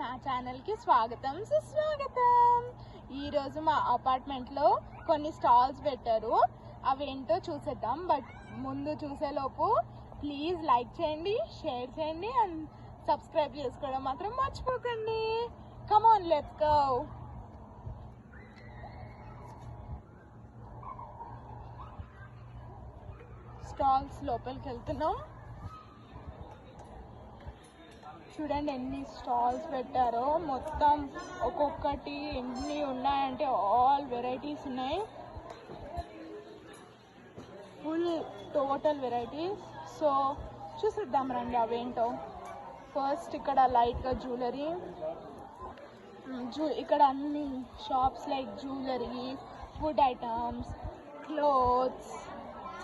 నా ఛానల్కి స్వాగతం సుస్వాగతం. ఈరోజు మా అపార్ట్మెంట్లో కొన్ని స్టాల్స్ పెట్టారు, అవేంటో చూసేద్దాం. బట్ ముందు చూసేలోపు ప్లీజ్ లైక్ చేయండి, షేర్ చేయండి అండ్ సబ్స్క్రైబ్ చేసుకోవడం మాత్రం మర్చిపోకండి. Come on, let's go. Stalls లోపలికి వెళ్తున్నాం. చూడండి ఎన్ని స్టాల్స్ పెట్టారో. మొత్తం ఒక్కొక్కటి ఎన్ని ఉన్నాయంటే ఆల్ వెరైటీస్ ఉన్నాయి, ఫుల్ టోటల్ వెరైటీస్. సో చూసిద్దాం రండి అవేంటో. ఫస్ట్ ఇక్కడ లైట్గా జ్యువెలరీ, ఇక్కడ అన్ని shops like jewellery, food items, clothes,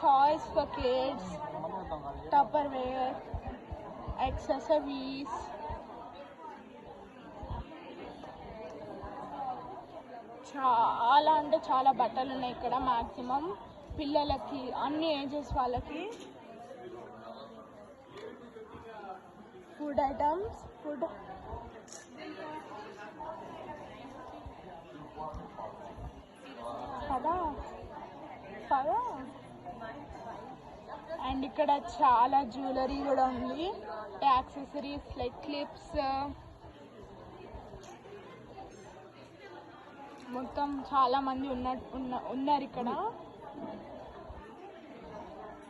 toys for kids, Tupperware, accessories, చాలా అంటే చాలా బట్టలు ఉన్నాయి ఇక్కడ. మ్యాక్సిమం పిల్లలకి, అన్ని ఏజెస్ వాళ్ళకి. ఫుడ్ ఐటమ్స్, ఫుడ్ కదా కదా. అండ్ ఇక్కడ చాలా జ్యువెలరీ కూడా ఉంది, యాక్సెసరీస్ లైక్ క్లిప్స్. మొత్తం చాలా మంది ఉన్నారు ఇక్కడ.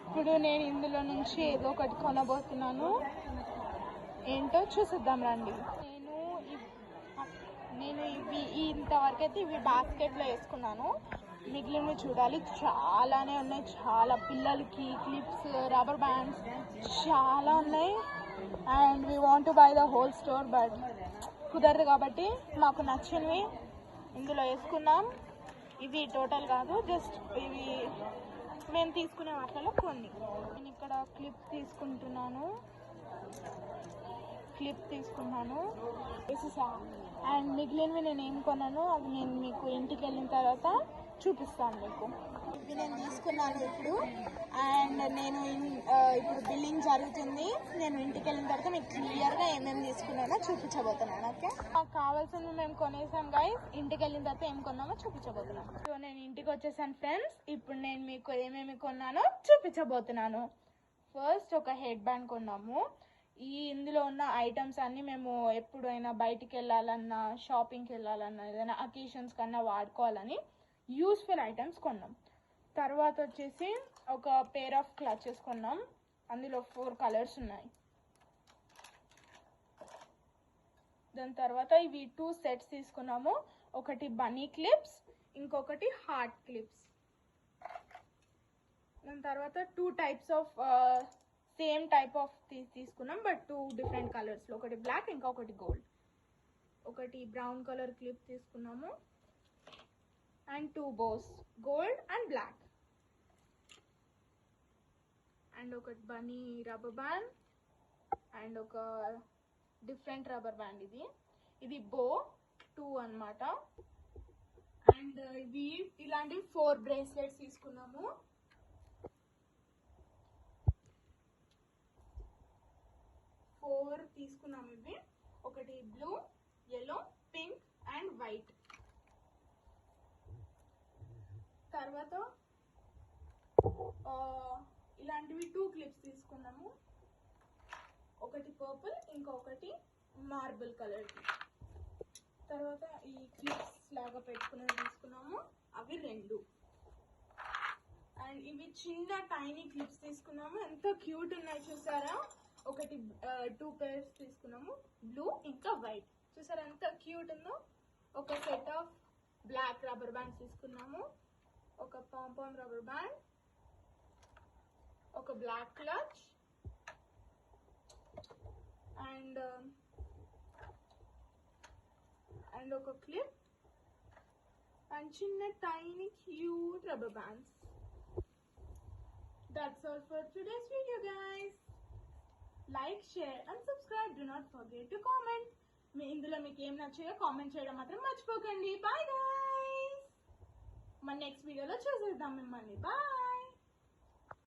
ఇప్పుడు నేను ఇందులో నుంచి ఏదో ఒకటి కొనబోతున్నాను, ఏంటో చూసిద్దాం రండి. నేను ఇవి ఇంతవరకు అయితే ఇవి బాస్కెట్లో వేసుకున్నాను, మిగిలినవి చూడాలి. చాలానే ఉన్నాయి, చాలా పిల్లలకి క్లిప్స్, రబ్బర్ బ్యాండ్స్ చాలా ఉన్నాయి. And we want to buy the whole store, but కుదరదు కాబట్టి మాకు నచ్చినవి ఇందులో వేసుకున్నాం. ఇవి టోటల్ కాదు, జస్ట్ ఇవి మేము తీసుకునే వాటిలో కొన్ని. నేను ఇక్కడ క్లిప్ తీసుకుంటున్నాను వేసేసా. అండ్ మిగిలినవి నేను ఏం కొన్నాను అవి నేను మీకు ఇంటికి వెళ్ళిన తర్వాత చూపిస్తాను మీకు. ఇవి నేను తీసుకున్నాను ఇప్పుడు. అండ్ నేను ఇప్పుడు బిల్లింగ్ జరుగుతుంది. నేను ఇంటికి వెళ్ళిన తర్వాత మీకు క్లియర్గా ఏమేమి తీసుకున్నానో చూపించబోతున్నాను. ఓకే, మాకు కావాల్సింది మేము కొనేసాం గైస్. ఇంటికి వెళ్ళిన తర్వాత ఏం కొన్నామో చూపించబోతున్నాను. సో నేను ఇంటికి వచ్చేసాను ఫ్రెండ్స్. ఇప్పుడు నేను మీకు ఏమేమి కొన్నానో చూపించబోతున్నాను. ఫస్ట్ ఒక హెడ్ బ్యాండ్ కొన్నాము. ఇందులో ఉన్న ఐటమ్స్ అన్నీ మేము ఎప్పుడైనా బయటికి వెళ్ళాలన్నా, షాపింగ్కి వెళ్ళాలన్నా, ఏదైనా అకేషన్స్ కన్నా వాడుకోవాలని యూస్ఫుల్ ఐటమ్స్ కొన్నాం. తర్వాత వచ్చేసి ఒక పేర్ ఆఫ్ క్లచెస్ కొన్నాం. అందులో 4 కలర్స్ ఉన్నాయి. దాని తర్వాత ఇవి 2 సెట్స్ తీసుకున్నాము. ఒకటి బనీ క్లిప్స్, ఇంకొకటి హార్ట్ క్లిప్స్. దాని తర్వాత 2 types of same type of తీసుకున్నాం, బట్ 2 డిఫరెంట్ కలర్స్లో. ఒకటి బ్లాక్, ఇంకొకటి గోల్డ్. ఒకటి బ్రౌన్ కలర్ క్లిప్ తీసుకున్నాము and 2 bows, gold and black. And ఒకటి బనీ రబ్బర్ బ్యాండ్ అండ్ ఒక డిఫరెంట్ రబ్బర్ బ్యాండ్. ఇది బో 2 అన్నమాట. అండ్ ఇవి ఇలాంటివి 4 బ్రేస్లెట్స్ తీసుకున్నాము. 4 తీసుకున్నాము ఇవి. ఒకటి blue, yellow, pink and white. తర్వాత ఇలాంటివి 2 క్లిప్స్ తీసుకున్నాము. ఒకటి పర్పుల్, ఇంకొకటి మార్బుల్ కలర్. తర్వాత ఈ క్లిప్స్ లాగా పెట్టుకునేవి తీసుకున్నాము, అవి 2. అండ్ ఇవి చిన్న టైనీ క్లిప్స్ తీసుకున్నాము. ఎంత క్యూట్ ఉన్నాయి చూసారా. ఒకటి 2 పేర్స్ తీసుకున్నాము, బ్లూ ఇంకా వైట్. చూసారా ఎంత క్యూట్ ఉందో. ఒక set of black rubber bands తీసుకున్నాము. ఒక పాంపామ్ రబ్బర్ బ్యాండ్, ఒక బ్లాక్ క్లచ్ అండ్ ఒక క్లిప్ అండ్ చిన్న tiny cute rubber bands. That's all for today's video guys. Like, share and subscribe. Do not forget to comment. ఇందులో మీకు ఏం నచ్చాయో comment చేయడం మాత్రం మర్చిపోకండి. బాయ్ గైస్, మన నెక్స్ట్ వీడియోలో చూసేద్దాం మిమ్మల్ని. బాయ్.